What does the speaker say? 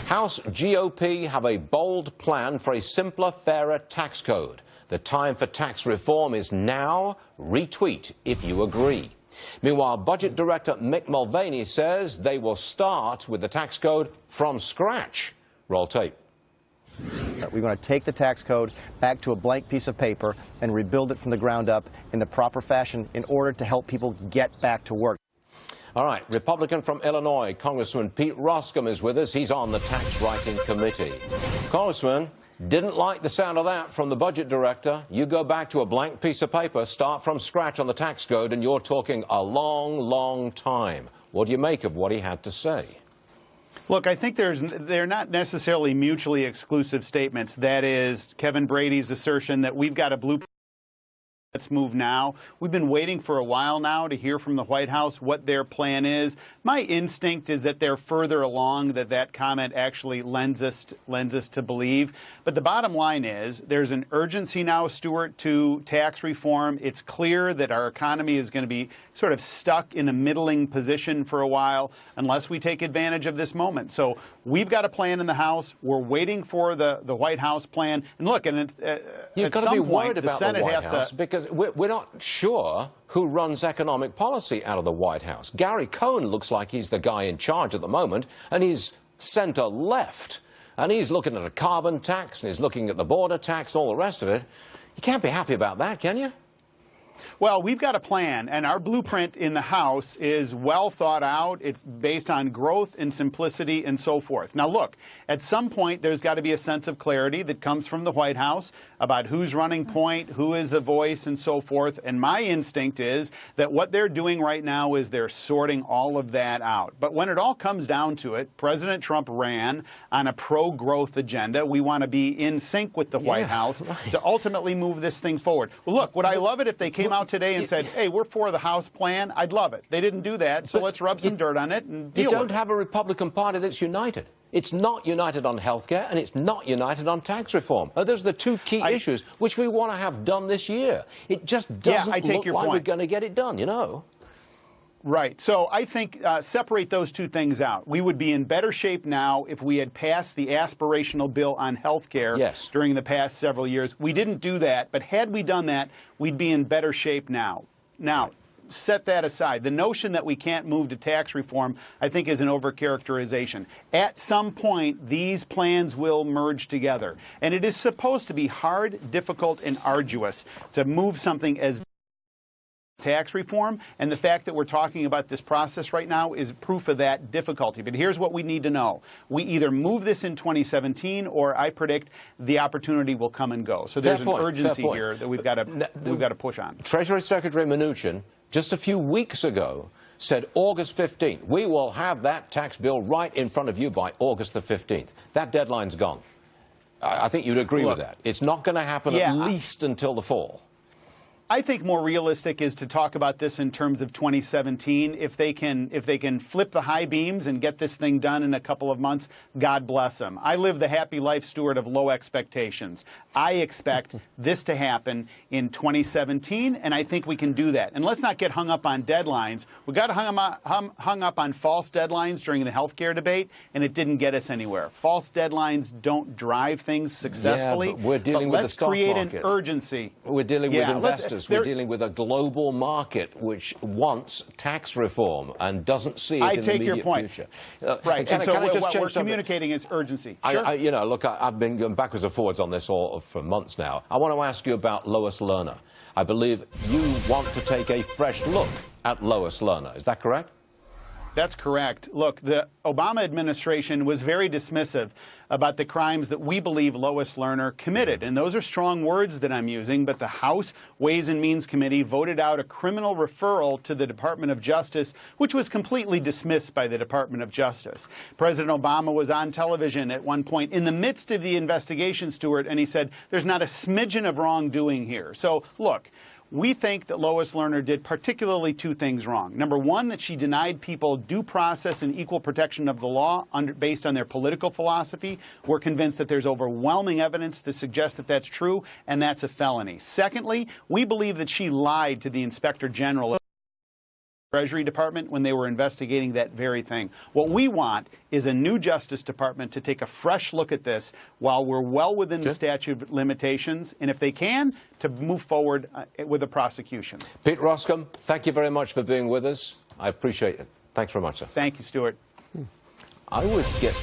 House GOP have a bold plan for a simpler, fairer tax code. The time for tax reform is now. Retweet if you agree. Meanwhile, Budget Director Mick Mulvaney says they will start with the tax code from scratch. Roll tape. We're going to take the tax code back to a blank piece of paper and rebuild it from the ground up in the proper fashion in order to help people get back to work. All right, Republican from Illinois, Congressman Pete Roskam is with us. He's on the Tax Writing Committee. Congressman, didn't like the sound of that from the Budget Director. You go back to a blank piece of paper, start from scratch on the tax code, and you're talking a long, long time. What do you make of what he had to say? Look, I think they're not necessarily mutually exclusive statements. That is Kevin Brady's assertion that we've got a blueprint. Let's move now. We've been waiting for a while now to hear from the White House what their plan is. My instinct is that they're further along, that comment actually lends us to believe. But the bottom line is there's an urgency now, Stuart, to tax reform. It's clear that our economy is going to be sort of stuck in a middling position for a while unless we take advantage of this moment. So we've got a plan in the House. We're waiting for the White House plan. And look, and you've got to be worried about the White House because we're not sure who runs economic policy out of the White House. Gary Cohn looks like he's the guy in charge at the moment, and he's centre-left. And he's looking at a carbon tax, and he's looking at the border tax, and all the rest of it. You can't be happy about that, can you? Well, we've got a plan, and our blueprint in the House is well thought out. It's based on growth and simplicity and so forth. Now, look, at some point, there's got to be a sense of clarity that comes from the White House about who's running point, who is the voice, and so forth. And my instinct is that what they're doing right now is they're sorting all of that out. But when it all comes down to it, President Trump ran on a pro-growth agenda. We want to be in sync with the White House to ultimately move this thing forward. Well, look, would I love it if they came out today and said, hey, we're for the House plan? I'd love it. They didn't do that, so let's rub some dirt on it and deal with it. You don't have a Republican Party that's united. It's not united on health care, and it's not united on tax reform. Those are the two key issues which we want to have done this year. It just doesn't look like we're going to get it done, you know. Right. So I think separate those two things out. We would be in better shape now if we had passed the aspirational bill on health care during the past several years. We didn't do that, but had we done that, we'd be in better shape now. Now, set that aside. The notion that we can't move to tax reform, I think, is an overcharacterization. At some point, these plans will merge together. And it is supposed to be hard, difficult, and arduous to move something as tax reform, and the fact that we're talking about this process right now is proof of that difficulty. But here's what we need to know. We either move this in 2017, or I predict the opportunity will come and go. So there's an urgency here that we've got to push on. Treasury Secretary Mnuchin, just a few weeks ago, said August 15th. We will have that tax bill right in front of you by August the 15th. That deadline's gone. I think you'd agree with that. It's not going to happen at least until the fall. I think more realistic is to talk about this in terms of 2017. If they can flip the high beams and get this thing done in a couple of months, God bless them. I live the happy life, Stuart, of low expectations. I expect this to happen in 2017, and I think we can do that. And let's not get hung up on deadlines. We got hung up on false deadlines during the health care debate, and it didn't get us anywhere. False deadlines don't drive things successfully. Yeah, but we're dealing with the stock market. Let's create an urgency. We're dealing with investors. We're dealing with a global market which wants tax reform and doesn't see it in the immediate future. Right. And so what we're communicating is urgency. Sure. You know, look, I've been going backwards and forwards on this for months now. I want to ask you about Lois Lerner. I believe you want to take a fresh look at Lois Lerner. Is that correct? That's correct. Look, the Obama administration was very dismissive about the crimes that we believe Lois Lerner committed. And those are strong words that I'm using, but the House Ways and Means Committee voted out a criminal referral to the Department of Justice, which was completely dismissed by the Department of Justice. President Obama was on television at one point in the midst of the investigation, Stuart, and he said, there's not a smidgen of wrongdoing here. So, look, we think that Lois Lerner did particularly two things wrong. Number one, that she denied people due process and equal protection of the law based on their political philosophy. We're convinced that there's overwhelming evidence to suggest that that's true, and that's a felony. Secondly, we believe that she lied to the Inspector General Treasury Department when they were investigating that very thing. What we want is a new Justice Department to take a fresh look at this while we're well within the statute of limitations, and if they can, to move forward with a prosecution. Pete Roskam, thank you very much for being with us. I appreciate it. Thanks very much, sir. Thank you, Stuart. I always get